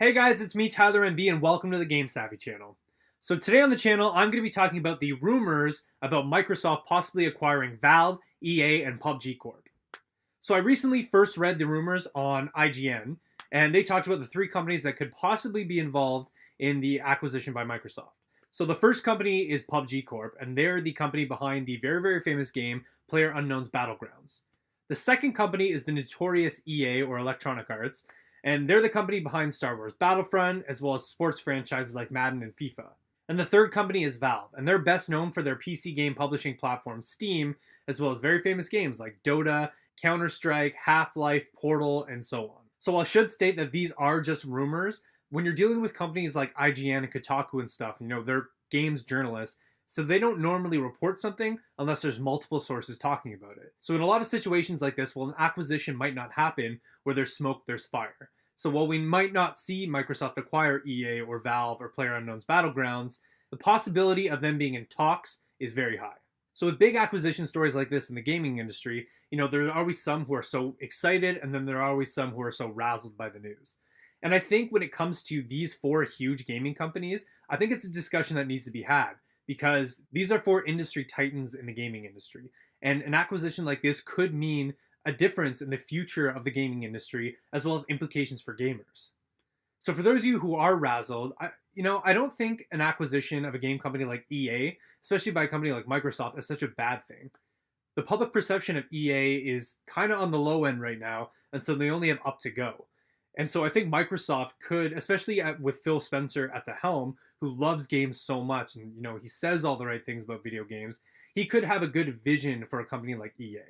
Hey guys, it's me Tyler MV and welcome to the Game Savvy channel. So today on the channel, I'm going to be talking about the rumors about Microsoft possibly acquiring Valve, EA, and PUBG Corp. So I recently first read the rumors on IGN, and they talked about the three companies that could possibly be involved in the acquisition by Microsoft. So the first company is PUBG Corp, and they're the company behind the very famous game PlayerUnknown's Battlegrounds. The second company is the notorious EA or Electronic Arts, and they're the company behind Star Wars Battlefront, as well as sports franchises like Madden and FIFA. And the third company is Valve, and they're best known for their PC game publishing platform Steam, as well as very famous games like Dota, Counter-Strike, Half-Life, Portal, and so on. So I should state that these are just rumors. When you're dealing with companies like IGN and Kotaku and stuff, they're games journalists, so they don't normally report something unless there's multiple sources talking about it. So in a lot of situations like this, well, an acquisition might not happen where there's smoke, there's fire. So while we might not see Microsoft acquire EA or Valve or PlayerUnknown's Battlegrounds, the possibility of them being in talks is very high. So with big acquisition stories like this in the gaming industry, there are always some who are so excited, and then there are always some who are so razzled by the news. And I think when it comes to these four huge gaming companies, I think it's a discussion that needs to be had, because these are four industry titans in the gaming industry. And an acquisition like this could mean a difference in the future of the gaming industry, as well as implications for gamers. So for those of you who are razzled, I don't think an acquisition of a game company like EA, especially by a company like Microsoft, is such a bad thing. The public perception of EA is kind of on the low end right now, and so they only have up to go. And so I think Microsoft could, especially with Phil Spencer at the helm, who loves games so much, and he says all the right things about video games, he could have a good vision for a company like EA.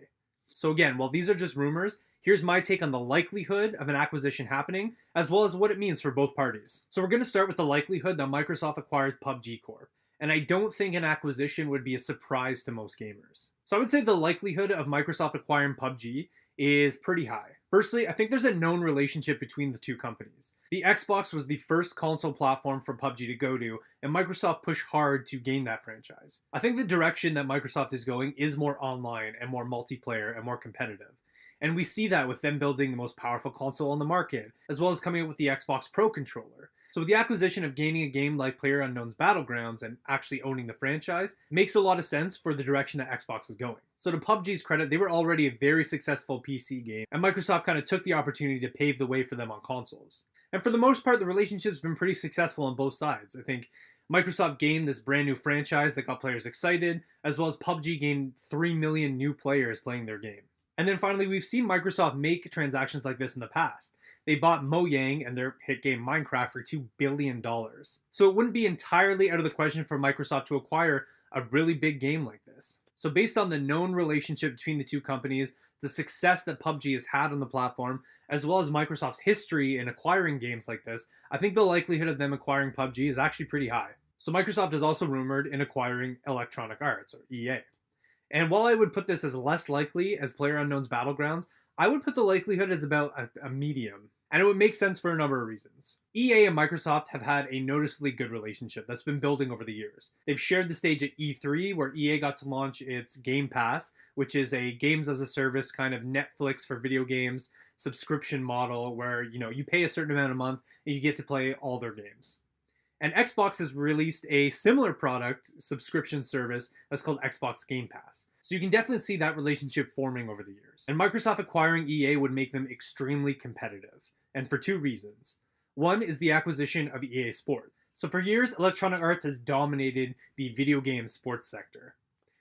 So again, while these are just rumors, here's my take on the likelihood of an acquisition happening, as well as what it means for both parties. So we're going to start with the likelihood that Microsoft acquires PUBG Corp. And I don't think an acquisition would be a surprise to most gamers. So I would say the likelihood of Microsoft acquiring PUBG is pretty high. Firstly, I think there's a known relationship between the two companies. The Xbox was the first console platform for PUBG to go to, and Microsoft pushed hard to gain that franchise. I think the direction that Microsoft is going is more online and more multiplayer and more competitive. And we see that with them building the most powerful console on the market, as well as coming up with the Xbox Pro controller. So with the acquisition of gaining a game like PlayerUnknown's Battlegrounds and actually owning the franchise, makes a lot of sense for the direction that Xbox is going. So to PUBG's credit, they were already a very successful PC game, and Microsoft kind of took the opportunity to pave the way for them on consoles. And for the most part, the relationship's been pretty successful on both sides. I think Microsoft gained this brand new franchise that got players excited, as well as PUBG gained 3 million new players playing their game. And then finally, we've seen Microsoft make transactions like this in the past. They bought Mojang and their hit game Minecraft for $2 billion. So it wouldn't be entirely out of the question for Microsoft to acquire a really big game like this. So based on the known relationship between the two companies, the success that PUBG has had on the platform, as well as Microsoft's history in acquiring games like this, I think the likelihood of them acquiring PUBG is actually pretty high. So Microsoft is also rumored in acquiring Electronic Arts, or EA. And while I would put this as less likely as PlayerUnknown's Battlegrounds, I would put the likelihood as about a medium. And it would make sense for a number of reasons. EA and Microsoft have had a noticeably good relationship that's been building over the years. They've shared the stage at E3, where EA got to launch its Game Pass, which is a games as a service kind of Netflix for video games subscription model where you pay a certain amount a month and you get to play all their games. And Xbox has released a similar product subscription service that's called Xbox Game Pass. So you can definitely see that relationship forming over the years. And Microsoft acquiring EA would make them extremely competitive, and for two reasons. One is the acquisition of EA Sports. So for years, Electronic Arts has dominated the video game sports sector.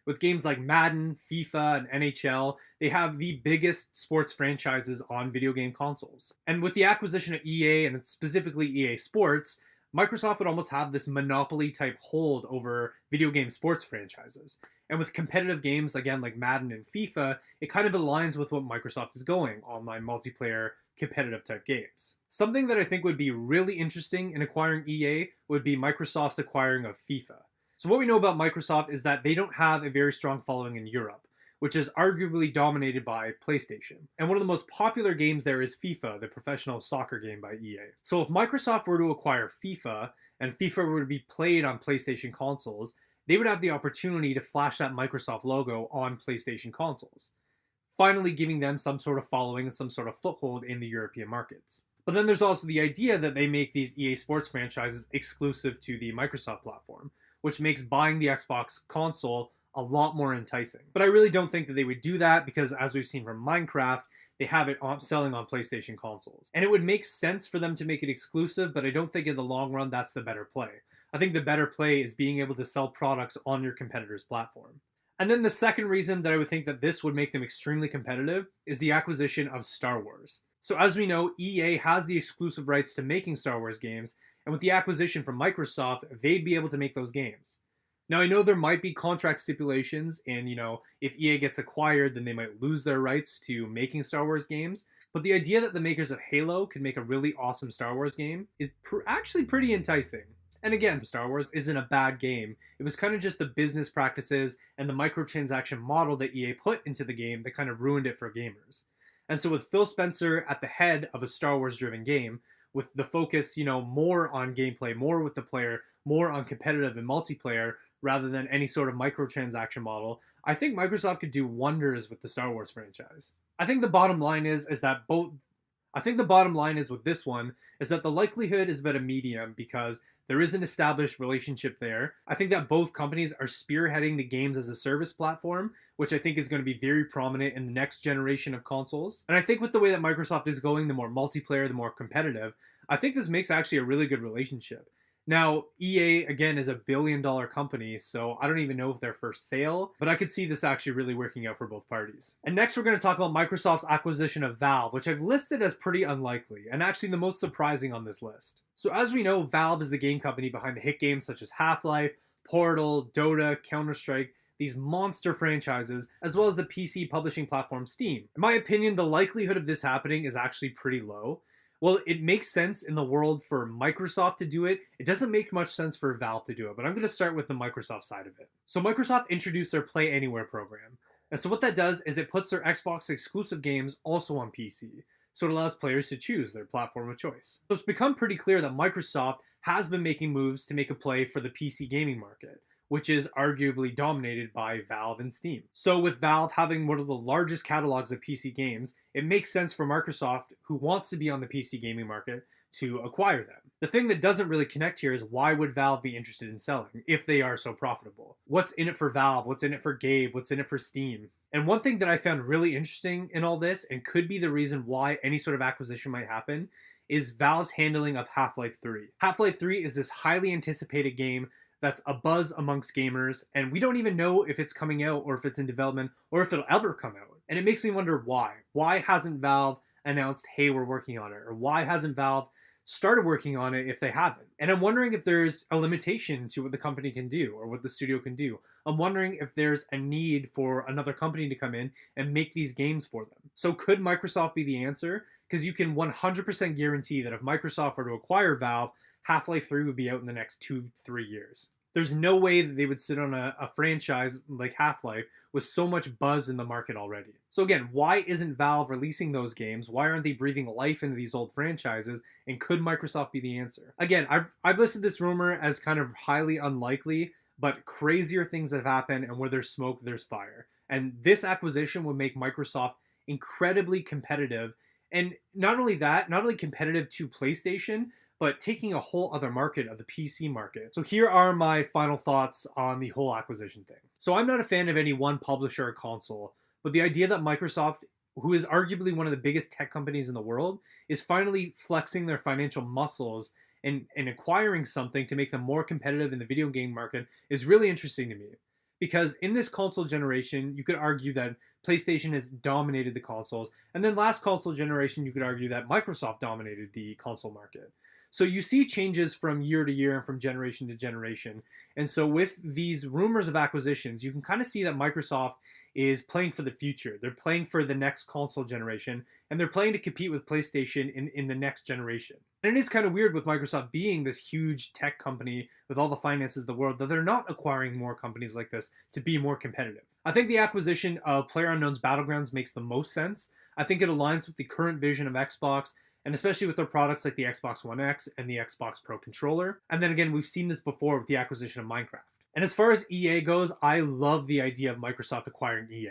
With games like Madden, FIFA, and NHL, they have the biggest sports franchises on video game consoles. And with the acquisition of EA, and specifically EA Sports, Microsoft would almost have this monopoly type hold over video game sports franchises. And with competitive games again like Madden and FIFA, it kind of aligns with what Microsoft is going, online multiplayer competitive type games. Something that I think would be really interesting in acquiring EA would be Microsoft's acquiring of FIFA. So what we know about Microsoft is that they don't have a very strong following in Europe, which is arguably dominated by PlayStation. And one of the most popular games there is FIFA, the professional soccer game by EA. So if Microsoft were to acquire FIFA, and FIFA were to be played on PlayStation consoles, they would have the opportunity to flash that Microsoft logo on PlayStation consoles, finally giving them some sort of following and some sort of foothold in the European markets. But then there's also the idea that they make these EA Sports franchises exclusive to the Microsoft platform, which makes buying the Xbox console a lot more enticing. But I really don't think that they would do that because, as we've seen from Minecraft, they have it selling on PlayStation consoles. And it would make sense for them to make it exclusive, but I don't think in the long run that's the better play. I think the better play is being able to sell products on your competitor's platform. And then the second reason that I would think that this would make them extremely competitive is the acquisition of Star Wars. So as we know, EA has the exclusive rights to making Star Wars games, and with the acquisition from Microsoft, they'd be able to make those games. Now, I know there might be contract stipulations, and if EA gets acquired, then they might lose their rights to making Star Wars games. But the idea that the makers of Halo could make a really awesome Star Wars game is actually pretty enticing. And again, Star Wars isn't a bad game. It was kind of just the business practices and the microtransaction model that EA put into the game that kind of ruined it for gamers. And so with Phil Spencer at the head of a Star Wars-driven game, with the focus, more on gameplay, more with the player, more on competitive and multiplayer, rather than any sort of microtransaction model, I think Microsoft could do wonders with the Star Wars franchise. I think the bottom line is that with this one is that the likelihood is about a medium because there is an established relationship there. I think that both companies are spearheading the games as a service platform, which I think is going to be very prominent in the next generation of consoles. And I think with the way that Microsoft is going, the more multiplayer, the more competitive, I think this makes actually a really good relationship. Now, EA, again, is a billion-dollar company, so I don't even know if they're for sale, but I could see this actually really working out for both parties. And next, we're going to talk about Microsoft's acquisition of Valve, which I've listed as pretty unlikely, and actually the most surprising on this list. So as we know, Valve is the game company behind the hit games such as Half-Life, Portal, Dota, Counter-Strike, these monster franchises, as well as the PC publishing platform Steam. In my opinion, the likelihood of this happening is actually pretty low. Well, it makes sense in the world for Microsoft to do it. It doesn't make much sense for Valve to do it, but I'm going to start with the Microsoft side of it. So Microsoft introduced their Play Anywhere program. And so what that does is it puts their Xbox exclusive games also on PC. So it allows players to choose their platform of choice. So it's become pretty clear that Microsoft has been making moves to make a play for the PC gaming market, which is arguably dominated by Valve and Steam. So with Valve having one of the largest catalogs of PC games, it makes sense for Microsoft, who wants to be on the PC gaming market, to acquire them. The thing that doesn't really connect here is why would Valve be interested in selling if they are so profitable? What's in it for Valve? What's in it for Gabe? What's in it for Steam? And one thing that I found really interesting in all this, and could be the reason why any sort of acquisition might happen, is Valve's handling of Half-Life 3. Half-Life 3 is this highly anticipated game that's a buzz amongst gamers, and we don't even know if it's coming out or if it's in development or if it'll ever come out. And it makes me wonder why. Why hasn't Valve announced, hey, we're working on it? Or why hasn't Valve started working on it if they haven't? And I'm wondering if there's a limitation to what the company can do or what the studio can do. I'm wondering if there's a need for another company to come in and make these games for them. So could Microsoft be the answer? Because you can 100% guarantee that if Microsoft were to acquire Valve, Half-Life 3 would be out in the next 2-3 years. There's no way that they would sit on a franchise like Half-Life with so much buzz in the market already. So again, why isn't Valve releasing those games? Why aren't they breathing life into these old franchises? And could Microsoft be the answer? Again, I've listed this rumor as kind of highly unlikely, but crazier things have happened, and where there's smoke, there's fire. And this acquisition would make Microsoft incredibly competitive. And not only that, not only competitive to PlayStation, but taking a whole other market of the PC market. So here are my final thoughts on the whole acquisition thing. So I'm not a fan of any one publisher or console, but the idea that Microsoft, who is arguably one of the biggest tech companies in the world, is finally flexing their financial muscles and acquiring something to make them more competitive in the video game market is really interesting to me. Because in this console generation, you could argue that PlayStation has dominated the consoles, and then last console generation, you could argue that Microsoft dominated the console market. So you see changes from year to year and from generation to generation. And so with these rumors of acquisitions, you can kind of see that Microsoft is playing for the future. They're playing for the next console generation, and they're playing to compete with PlayStation in the next generation. And it is kind of weird with Microsoft being this huge tech company with all the finances of the world that they're not acquiring more companies like this to be more competitive. I think the acquisition of PlayerUnknown's Battlegrounds makes the most sense. I think it aligns with the current vision of Xbox, and especially with their products like the Xbox One X and the Xbox Pro Controller. And then again, we've seen this before with the acquisition of Minecraft. And as far as EA goes, I love the idea of Microsoft acquiring EA.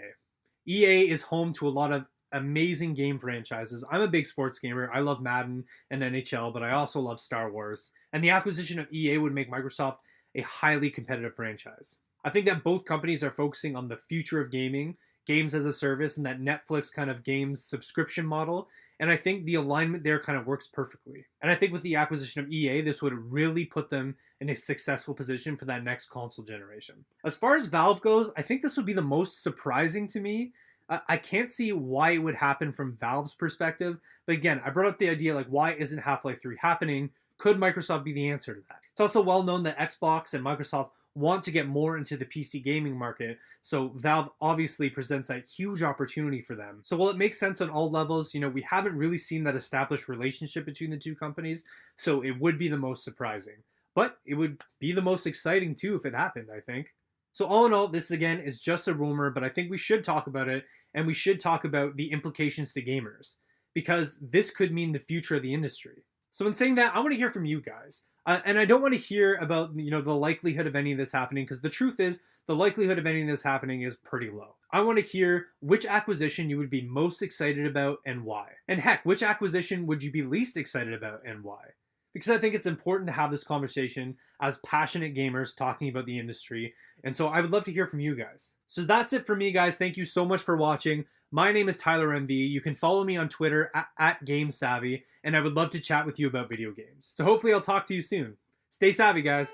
EA is home to a lot of amazing game franchises. I'm a big sports gamer. I love Madden and NHL, but I also love Star Wars. And the acquisition of EA would make Microsoft a highly competitive franchise. I think that both companies are focusing on the future of gaming, games as a service, and that Netflix kind of games subscription model. And I think the alignment there kind of works perfectly. And I think with the acquisition of EA, this would really put them in a successful position for that next console generation. As far as Valve goes, I think this would be the most surprising to me. I can't see why it would happen from Valve's perspective. But again, I brought up the idea, like, why isn't Half-Life 3 happening? Could Microsoft be the answer to that? It's also well known that Xbox and Microsoft want to get more into the PC gaming market, so Valve obviously presents that huge opportunity for them. So while it makes sense on all levels, we haven't really seen that established relationship between the two companies, so it would be the most surprising. But it would be the most exciting too if it happened, I think. So all in all, this again is just a rumor, but I think we should talk about it, and we should talk about the implications to gamers, because this could mean the future of the industry. So in saying that, I want to hear from you guys. And I don't want to hear about the likelihood of any of this happening, because the truth is the likelihood of any of this happening is pretty low. I want to hear which acquisition you would be most excited about and why. And heck, which acquisition would you be least excited about and why? Because I think it's important to have this conversation as passionate gamers talking about the industry. And so I would love to hear from you guys. So that's it for me, guys. Thank you so much for watching. My name is Tyler MV. You can follow me on Twitter at GameSavvy, and I would love to chat with you about video games. So hopefully I'll talk to you soon. Stay savvy, guys.